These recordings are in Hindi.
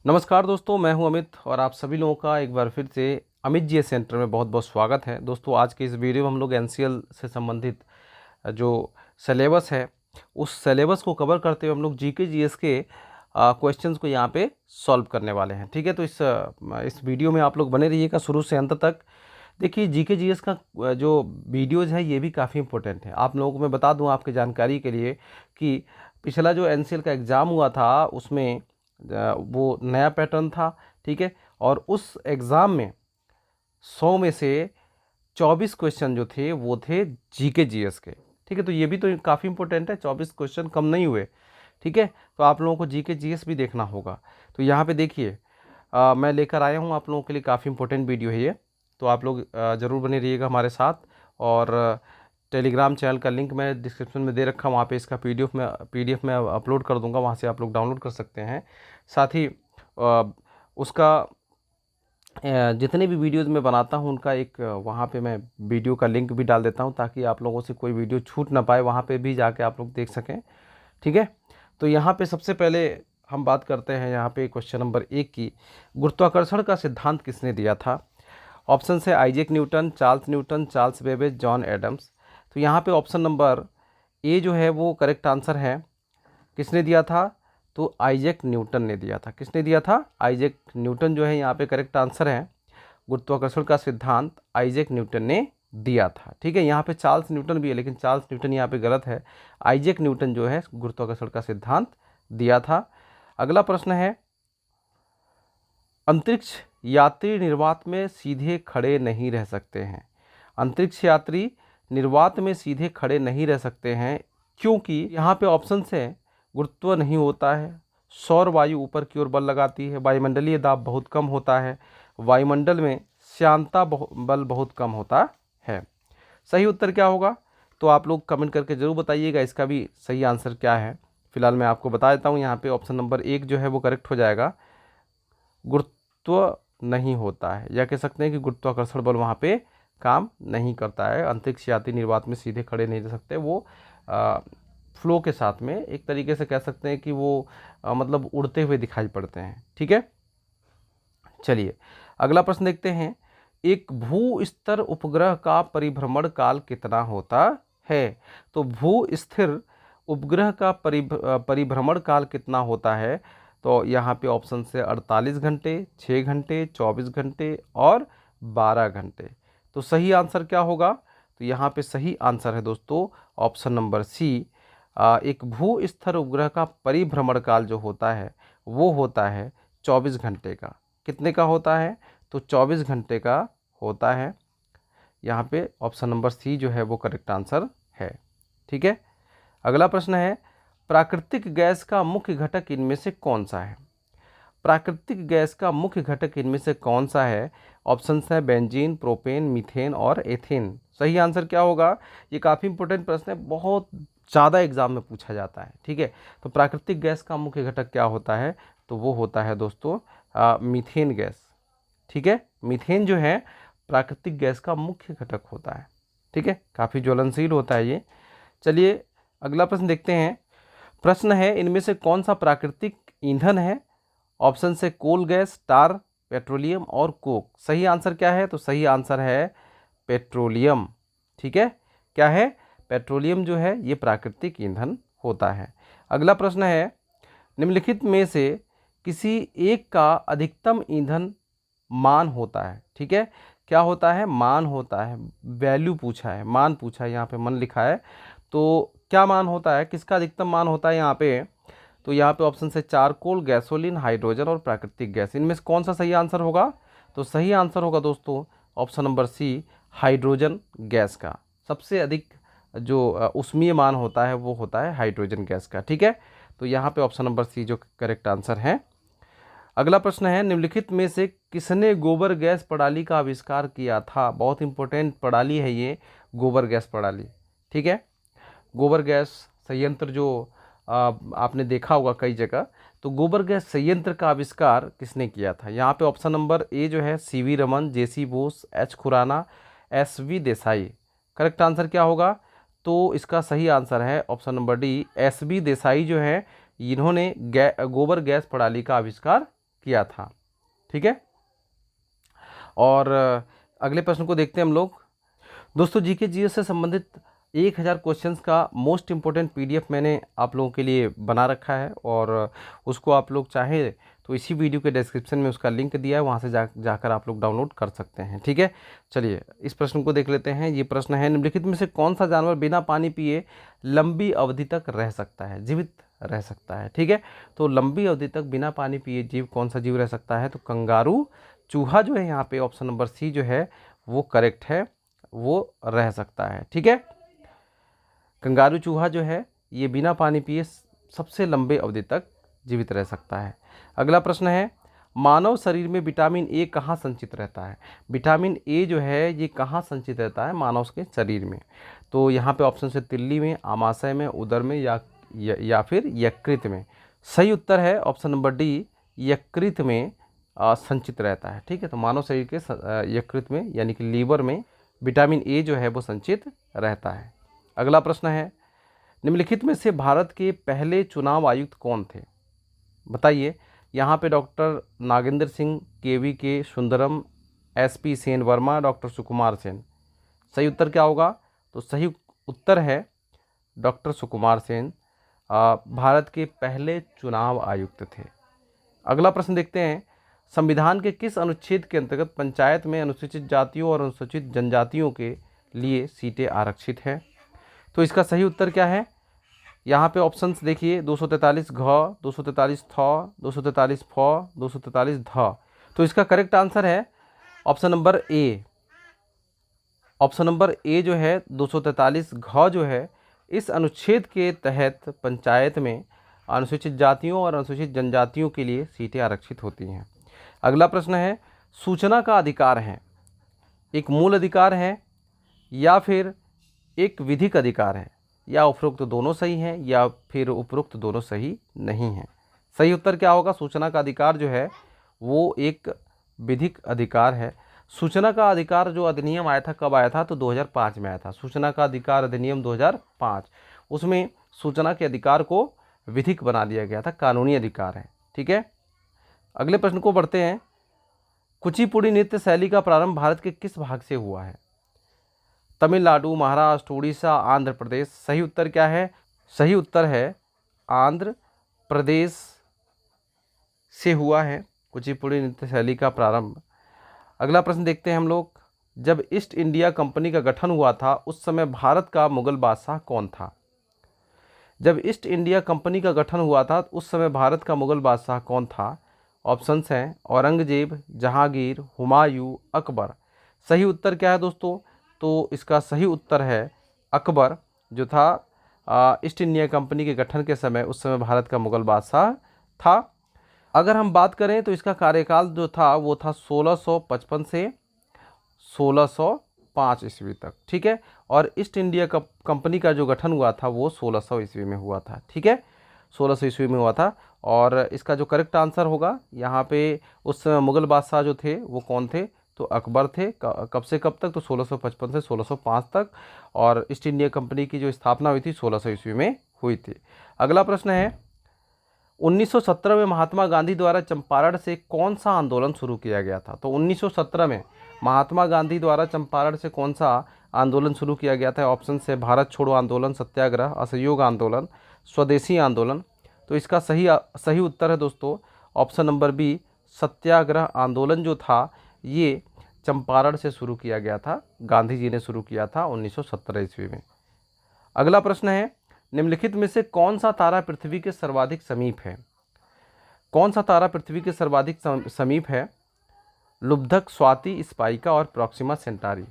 नमस्कार दोस्तों, मैं हूं अमित और आप सभी लोगों का एक बार फिर से अमित जी सेंटर में बहुत बहुत स्वागत है। दोस्तों, आज के इस वीडियो में हम लोग एनसीएल से संबंधित जो सिलेबस है उस सिलेबस को कवर करते हुए हम लोग जीके जीएस के क्वेश्चंस को यहाँ पे सॉल्व करने वाले हैं। ठीक है, तो इस वीडियो में आप लोग बने रहिएगा शुरू से अंत तक। देखिए, जीके जीएस का जो वीडियोज़ है ये भी काफ़ी इंपॉर्टेंट है। आप लोगों को मैं बता दूँ आपकी जानकारी के लिए कि पिछला जो एनसीएल का एग्ज़ाम हुआ था उसमें वो नया पैटर्न था। ठीक है, और उस एग्ज़ाम में 100 में से 24 क्वेश्चन जो थे वो थे जीके जीएस के। ठीक है, तो ये भी तो काफ़ी इंपॉर्टेंट है, 24 क्वेश्चन कम नहीं हुए। ठीक है, तो आप लोगों को जीके जीएस भी देखना होगा। तो यहाँ पे देखिए, मैं लेकर आया हूँ आप लोगों के लिए काफ़ी इंपॉर्टेंट वीडियो है ये। तो आप लोग ज़रूर बने रहिएगा हमारे साथ। और टेलीग्राम चैनल का लिंक मैं डिस्क्रिप्शन में दे रखा हूँ, वहाँ पे इसका पीडीएफ में अपलोड कर दूंगा, वहाँ से आप लोग डाउनलोड कर सकते हैं। साथ ही उसका जितने भी वीडियोज़ मैं बनाता हूँ उनका एक वहाँ पे मैं वीडियो का लिंक भी डाल देता हूँ, ताकि आप लोगों से कोई वीडियो छूट ना पाए, वहाँ पे भी जाके आप लोग देख सकें। ठीक है, तो यहाँ पे सबसे पहले हम बात करते हैं यहाँ पे क्वेश्चन नंबर 1 की। गुरुत्वाकर्षण का सिद्धांत किसने दिया था? ऑप्शन है Isaac Newton, Charles Babbage, John Adams. तो यहाँ पे ऑप्शन नंबर ए जो है वो करेक्ट आंसर है। किसने दिया था? तो आइजैक न्यूटन ने दिया था। किसने दिया था? आइजैक न्यूटन जो है यहाँ पे करेक्ट आंसर है। गुरुत्वाकर्षण का सिद्धांत आइजैक न्यूटन ने दिया था। ठीक है, यहाँ पे चार्ल्स न्यूटन भी है, लेकिन चार्ल्स न्यूटन यहाँ पे गलत है। आइजैक न्यूटन जो है गुरुत्वाकर्षण का सिद्धांत दिया था। अगला प्रश्न है, अंतरिक्ष यात्री निर्वात में सीधे खड़े नहीं रह सकते हैं। अंतरिक्ष यात्री निर्वात में सीधे खड़े नहीं रह सकते हैं क्योंकि यहाँ पे ऑप्शन है गुरुत्व नहीं होता है, सौर वायु ऊपर की ओर बल लगाती है, वायुमंडलीय दाब बहुत कम होता है, वायुमंडल में श्यानता बल बहुत कम होता है। सही उत्तर क्या होगा? तो आप लोग कमेंट करके ज़रूर बताइएगा इसका भी सही आंसर क्या है। फिलहाल मैं आपको बता देता हूँ, यहाँ पे ऑप्शन नंबर 1 जो है वो करेक्ट हो जाएगा। गुरुत्व नहीं होता है, या कह सकते हैं कि गुरुत्वाकर्षण बल वहाँ पे काम नहीं करता है। अंतरिक्ष यात्री निर्वात में सीधे खड़े नहीं रह सकते, वो फ्लो के साथ में एक तरीके से कह सकते हैं कि वो मतलब उड़ते हुए दिखाई पड़ते हैं। ठीक है, चलिए अगला प्रश्न देखते हैं। एक भू स्तर उपग्रह का परिभ्रमण काल कितना होता है? तो भू स्थिर उपग्रह का परिभ्रमण काल कितना होता है? तो यहाँ पे ऑप्शन से 48 घंटे, 6 घंटे, 24 घंटे और 12 घंटे। तो सही आंसर क्या होगा? तो यहाँ पे सही आंसर है दोस्तों ऑप्शन नंबर सी। एक भू स्थिर उपग्रह का परिभ्रमण काल जो होता है वो होता है 24 घंटे का। कितने का होता है? तो 24 घंटे का होता है। यहाँ पे ऑप्शन नंबर सी जो है वो करेक्ट आंसर है। ठीक है, अगला प्रश्न है, प्राकृतिक गैस का मुख्य घटक इनमें से कौन सा है? प्राकृतिक गैस का मुख्य घटक इनमें से कौन सा है? ऑप्शन है बेंजीन, प्रोपेन, मीथेन और एथेन। सही आंसर क्या होगा? ये काफ़ी इंपॉर्टेंट प्रश्न है, बहुत ज़्यादा एग्जाम में पूछा जाता है। ठीक है, तो प्राकृतिक गैस का मुख्य घटक क्या होता है? तो वो होता है दोस्तों मीथेन गैस। ठीक है, मीथेन जो है प्राकृतिक गैस का मुख्य घटक होता है। ठीक है, काफ़ी ज्वलनशील होता है ये। चलिए अगला प्रश्न देखते हैं। प्रश्न है, इनमें से कौन सा प्राकृतिक ईंधन है? ऑप्शन से कोल गैस, टार, पेट्रोलियम और कोक। सही आंसर क्या है? तो सही आंसर है पेट्रोलियम। ठीक है, क्या है? पेट्रोलियम जो है ये प्राकृतिक ईंधन होता है। अगला प्रश्न है, निम्नलिखित में से किसी एक का अधिकतम ईंधन मान होता है। ठीक है, क्या होता है? मान होता है। वैल्यू पूछा है, मान पूछा है, यहाँ पे मन लिखा है। तो क्या मान होता है, किसका अधिकतम मान होता है यहाँ पे? तो यहाँ पे ऑप्शन से चारकोल, गैसोलीन, हाइड्रोजन और प्राकृतिक गैस। इनमें से कौन सा सही आंसर होगा? तो सही आंसर होगा दोस्तों option number C, hydrogen gas का। सबसे अधिक जो उष्मीय मान होता है वो होता है हाइड्रोजन गैस का। ठीक है, तो यहाँ पे ऑप्शन नंबर सी जो करेक्ट आंसर है। अगला प्रश्न है, निम्नलिखित में से किसने गोबर गैस प्रणाली का आविष्कार किया था? बहुत इंपॉर्टेंट प्रणाली है ये गोबर गैस प्रणाली। ठीक है, गोबर गैस संयंत्र जो आपने देखा होगा कई जगह। तो गोबर गैस संयंत्र का आविष्कार किसने किया था? यहाँ पे ऑप्शन नंबर ए जो है सीवी रमन, जेसी बोस, एच खुराना, एसवी देसाई। करेक्ट आंसर क्या होगा? तो इसका सही आंसर है option number D, SV Desai जो है इन्होंने गोबर गैस प्रणाली का आविष्कार किया था। ठीक है, और अगले प्रश्न को देखते हैं हम लोग। दोस्तों जीके जीएस से संबंधित 1000 क्वेश्चंस का मोस्ट इम्पोर्टेंट पीडीएफ मैंने आप लोगों के लिए बना रखा है, और उसको आप लोग चाहें तो इसी वीडियो के डिस्क्रिप्शन में उसका लिंक दिया है, वहाँ से जाकर आप लोग डाउनलोड कर सकते हैं। ठीक है, चलिए इस प्रश्न को देख लेते हैं। ये प्रश्न है, निम्नलिखित में से कौन सा जानवर बिना पानी पिए लंबी अवधि तक रह सकता है, जीवित रह सकता है। ठीक है, तो लंबी अवधि तक बिना पानी पिए जीव कौन सा जीव रह सकता है, तो कंगारू चूहा जो है यहाँ पे ऑप्शन नंबर सी जो है वो करेक्ट है, वो रह सकता है। ठीक है, कंगारू चूहा जो है ये बिना पानी पिए सबसे लंबे अवधि तक जीवित रह सकता है। अगला प्रश्न है, मानव शरीर में विटामिन ए कहाँ संचित रहता है। विटामिन ए जो है ये कहाँ संचित रहता है मानव के शरीर में, तो यहाँ पे ऑप्शन से तिल्ली में, आमाशय में, उदर में या फिर यकृत में। सही उत्तर है ऑप्शन नंबर डी, यकृत में संचित रहता है। ठीक है, तो मानव शरीर के यकृत में यानी कि लीवर में विटामिन ए जो है वो संचित रहता है। अगला प्रश्न है, निम्नलिखित में से भारत के पहले चुनाव आयुक्त कौन थे, बताइए। यहाँ पे डॉक्टर नागेंद्र सिंह, केवी के सुंदरम, एसपी सेन वर्मा, डॉक्टर सुकुमार सेन। सही उत्तर क्या होगा, तो सही उत्तर है डॉक्टर सुकुमार सेन भारत के पहले चुनाव आयुक्त थे। अगला प्रश्न देखते हैं, संविधान के किस अनुच्छेद के अंतर्गत पंचायत में अनुसूचित जातियों और अनुसूचित जनजातियों के लिए सीटें आरक्षित हैं, तो इसका सही उत्तर क्या है। यहाँ पे ऑप्शंस देखिए, 243 घ, 243 थ, 243 फ, 243 ध। तो इसका करेक्ट आंसर है option number A. Option number A जो है 243 घ जो है इस अनुच्छेद के तहत पंचायत में अनुसूचित जातियों और अनुसूचित जनजातियों के लिए सीटें आरक्षित होती हैं। अगला प्रश्न है, सूचना का अधिकार है एक मूल अधिकार है या फिर एक विधिक अधिकार है, या उपरोक्त दोनों सही हैं या फिर उपरोक्त दोनों सही नहीं हैं। सही उत्तर क्या होगा, सूचना का अधिकार जो है वो एक विधिक अधिकार है। सूचना का अधिकार जो अधिनियम आया था, कब आया था, तो 2005 में आया था। सूचना का अधिकार अधिनियम 2005, उसमें सूचना के अधिकार को विधिक बना दिया गया था, कानूनी अधिकार है। ठीक है, अगले प्रश्न को बढ़ते हैं। कुचिपुड़ी नृत्य शैली का प्रारंभ भारत के किस भाग से हुआ है, तमिलनाडु, महाराष्ट्र, उड़ीसा, आंध्र प्रदेश। सही उत्तर क्या है, सही उत्तर है आंध्र प्रदेश से हुआ है कुचिपुड़ी नृत्य शैली का प्रारंभ। अगला प्रश्न देखते हैं हम लोग, जब ईस्ट इंडिया कंपनी का गठन हुआ था उस समय भारत का मुगल बादशाह कौन था। जब ईस्ट इंडिया कंपनी का गठन हुआ था उस समय भारत का मुगल बादशाह कौन था। ऑप्शंस हैं औरंगजेब, जहांगीर, हुमायूं, अकबर। सही उत्तर क्या है दोस्तों, तो इसका सही उत्तर है अकबर जो था ईस्ट इंडिया कंपनी के गठन के समय, उस समय भारत का मुगल बादशाह था। अगर हम बात करें तो इसका कार्यकाल जो था वो था 1655 से 1605 ईस्वी तक। ठीक है, और ईस्ट इंडिया कंपनी का जो गठन हुआ था वो 1600 ईस्वी में हुआ था। ठीक है, 1600 ईस्वी में हुआ था। और इसका जो करेक्ट आंसर होगा यहाँ पे, उस समय मुगल बादशाह जो थे वो कौन थे, तो अकबर थे। कब से कब तक, तो 1655 से 1605 तक। और ईस्ट इंडिया कंपनी की जो स्थापना हुई थी 1600 ईस्वी में हुई थी। अगला प्रश्न है, 1917 में महात्मा गांधी द्वारा चंपारण से कौन सा आंदोलन शुरू किया गया था। तो 1917 में महात्मा गांधी द्वारा चंपारण से कौन सा आंदोलन शुरू किया गया था। ऑप्शन से भारत छोड़ो आंदोलन, सत्याग्रह, असहयोग आंदोलन, स्वदेशी आंदोलन। तो इसका सही उत्तर है दोस्तों ऑप्शन नंबर बी, सत्याग्रह आंदोलन जो था ये चंपारण से शुरू किया गया था, गांधी जी ने शुरू किया था 1917 ईस्वी में। अगला प्रश्न है, निम्नलिखित में से कौन सा तारा पृथ्वी के सर्वाधिक समीप है। कौन सा तारा पृथ्वी के सर्वाधिक समीप है, लुब्धक, स्वाति, स्पाइका और प्रॉक्सिमा सेंटारी।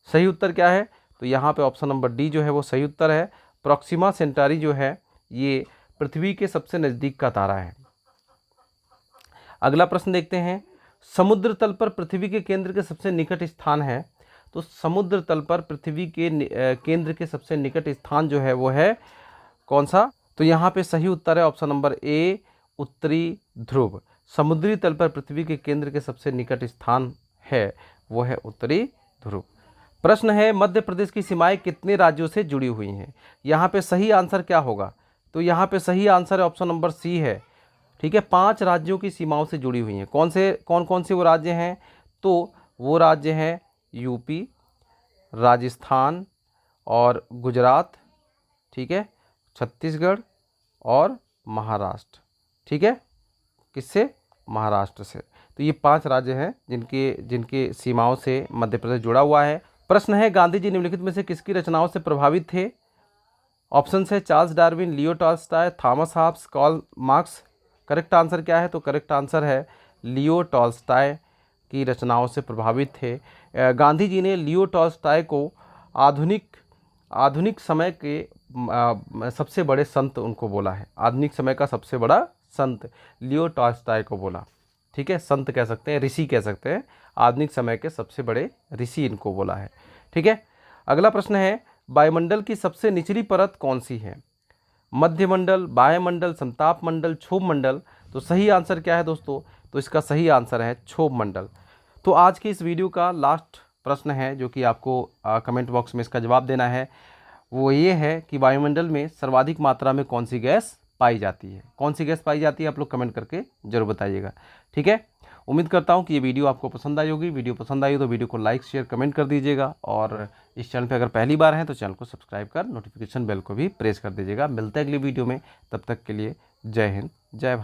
सही उत्तर क्या है, तो यहाँ पे ऑप्शन नंबर डी जो है वो सही उत्तर है। प्रॉक्सिमा सेंटारी जो है ये पृथ्वी के सबसे नज़दीक का तारा है। अगला प्रश्न देखते हैं, समुद्र तल पर पृथ्वी के केंद्र के सबसे निकट स्थान है। तो समुद्र तल पर पृथ्वी के केंद्र के सबसे निकट स्थान जो है वो है कौन सा, तो यहाँ पे सही उत्तर है ऑप्शन नंबर ए, उत्तरी ध्रुव। समुद्री तल पर पृथ्वी के केंद्र के सबसे निकट स्थान है वो है उत्तरी ध्रुव। प्रश्न है, मध्य प्रदेश की सीमाएं कितने राज्यों से जुड़ी हुई हैं। यहाँ पे सही आंसर क्या होगा, तो यहाँ पे सही आंसर है ऑप्शन नंबर सी है। ठीक है, 5 राज्यों की सीमाओं से जुड़ी हुई हैं। कौन कौन से वो राज्य हैं? तो वो राज्य हैं यूपी, राजस्थान और गुजरात, ठीक है, छत्तीसगढ़ और महाराष्ट्र। ठीक है, किससे? महाराष्ट्र से। तो ये 5 राज्य हैं जिनके जिनके सीमाओं से मध्य प्रदेश जुड़ा हुआ है। प्रश्न है, गांधी जी निम्नलिखित में से किसकी रचनाओं से प्रभावित थे? ऑप्शन है Charles Darwin, Leo Tolstoy, Thomas Hobbes, Karl Marx. Correct answer क्या है? तो करेक्ट आंसर है लियो टॉल्स्टॉय की रचनाओं से प्रभावित थे। गांधी जी ने लियो टॉल्स्टॉय को आधुनिक समय के सबसे बड़े संत उनको बोला है। आधुनिक समय का सबसे बड़ा संत लियो टॉल्स्टॉय को बोला। ठीक है, संत कह सकते हैं, ऋषि कह सकते हैं, आधुनिक समय के सबसे बड़े ऋषि इनको बोला है। ठीक है, अगला प्रश्न है, वायुमंडल की सबसे निचली परत कौन सी है? मध्यमंडल, वायुमंडल, समताप मंडल, क्षोभ मंडल। तो सही आंसर क्या है दोस्तों? तो इसका सही आंसर है क्षोभ मंडल। तो आज की इस वीडियो का लास्ट प्रश्न है जो कि आपको कमेंट बॉक्स में इसका जवाब देना है, वो ये है कि वायुमंडल में सर्वाधिक मात्रा में कौन सी गैस पाई जाती है? कौन सी गैस पाई जाती है? आप लोग कमेंट करके जरूर बताइएगा। ठीक है, उम्मीद करता हूँ कि ये वीडियो आपको पसंद आई होगी। वीडियो पसंद आई हो तो वीडियो को लाइक शेयर कमेंट कर दीजिएगा, और इस चैनल पे अगर पहली बार हैं तो चैनल को सब्सक्राइब कर नोटिफिकेशन बेल को भी प्रेस कर दीजिएगा। मिलते हैं अगली वीडियो में, तब तक के लिए जय हिंद, जय भारत।